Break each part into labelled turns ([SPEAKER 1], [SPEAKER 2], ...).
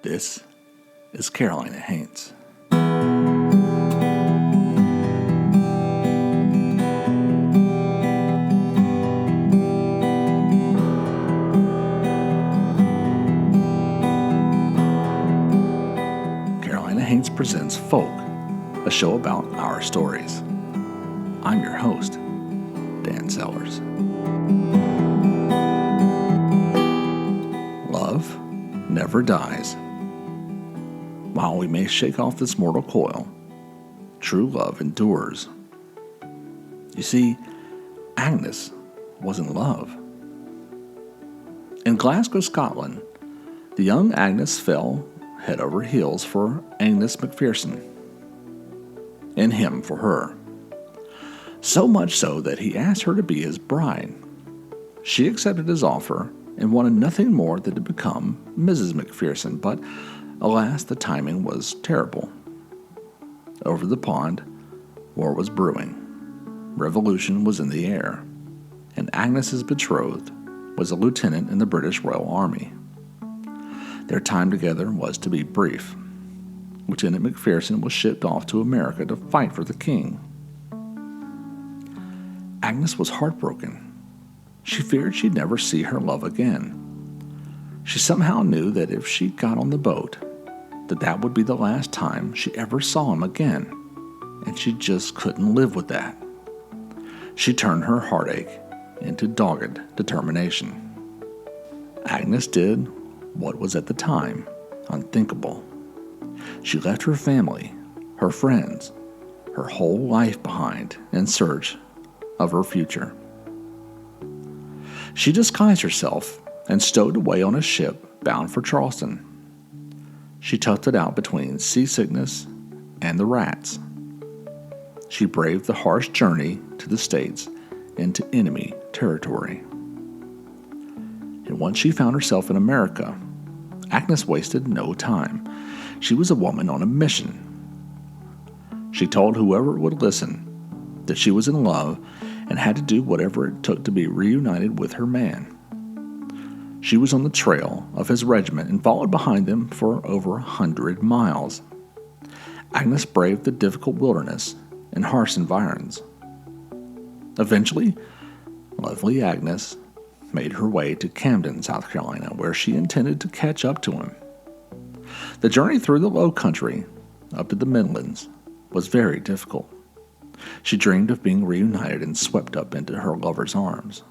[SPEAKER 1] This is Carolina Haints. Carolina Haints presents Folk, a show about our stories. I'm your host, Dan Sellers. Love never dies. While we may shake off this mortal coil, true love endures. You see, Agnes was in love. In Glasgow, Scotland, the young Agnes fell head over heels for Agnes McPherson, and him for her. So much so that he asked her to be his bride. She accepted his offer and wanted nothing more than to become Mrs. McPherson, but alas, the timing was terrible. Over the pond, war was brewing. Revolution was in the air, and Agnes's betrothed was a lieutenant in the British Royal Army. Their time together was to be brief. Lieutenant McPherson was shipped off to America to fight for the king. Agnes was heartbroken. She feared she'd never see her love again. She somehow knew that if she got on the boat, that would be the last time she ever saw him again, and she just couldn't live with that. She turned her heartache into dogged determination. Agnes did what was at the time unthinkable. She left her family, her friends, her whole life behind in search of her future. She disguised herself and stowed away on a ship bound for Charleston. She toughed it out between seasickness and the rats. She braved the harsh journey to the States into enemy territory. And once she found herself in America, Agnes wasted no time. She was a woman on a mission. She told whoever would listen that she was in love and had to do whatever it took to be reunited with her man. She was on the trail of his regiment and followed behind them for over 100 miles. Agnes braved the difficult wilderness and harsh environs. Eventually, lovely Agnes made her way to Camden, South Carolina, where she intended to catch up to him. The journey through the low country up to the Midlands was very difficult. She dreamed of being reunited and swept up into her lover's arms.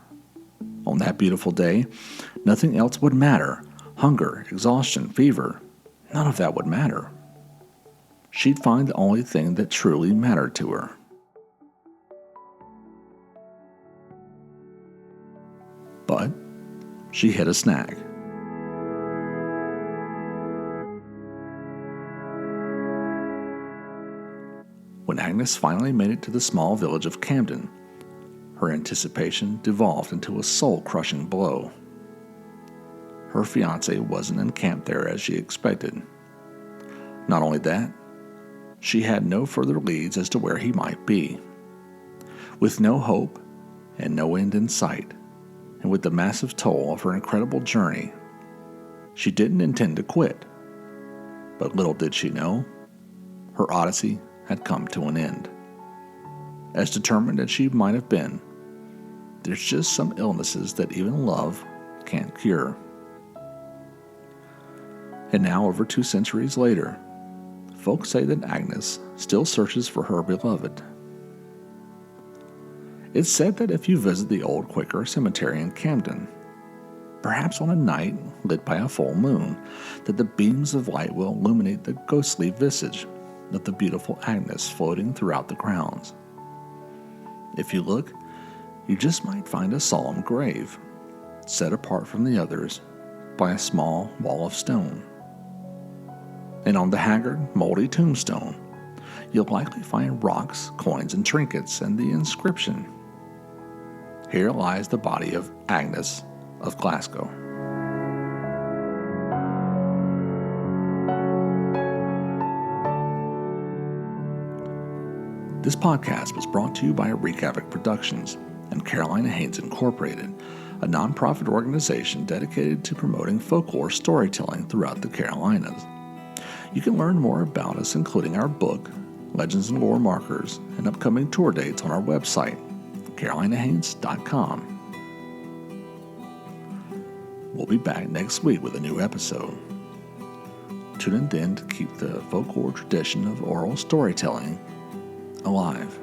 [SPEAKER 1] On that beautiful day, nothing else would matter. Hunger, exhaustion, fever, none of that would matter. She'd find the only thing that truly mattered to her. But she hit a snag. When Agnes finally made it to the small village of Camden, her anticipation devolved into a soul-crushing blow. Her fiancé wasn't encamped there as she expected. Not only that, she had no further leads as to where he might be. With no hope and no end in sight, and with the massive toll of her incredible journey, she didn't intend to quit. But little did she know, her odyssey had come to an end. As determined as she might have been, there's just some illnesses that even love can't cure. And now, over 2 centuries later, folks say that Agnes still searches for her beloved. It's said that if you visit the old Quaker cemetery in Camden, perhaps on a night lit by a full moon, that the beams of light will illuminate the ghostly visage of the beautiful Agnes floating throughout the grounds. If you look, you just might find a solemn grave, set apart from the others by a small wall of stone. And on the haggard, moldy tombstone, you'll likely find rocks, coins, and trinkets, and the inscription, "Here lies the body of Agnes of Glasgow." This podcast was brought to you by Recavik Productions and Carolina Haints Incorporated, a nonprofit organization dedicated to promoting folklore storytelling throughout the Carolinas. You can learn more about us, including our book, Legends and Lore Markers, and upcoming tour dates on our website, carolinahaints.com. We'll be back next week with a new episode. Tune in then to keep the folklore tradition of oral storytelling alive.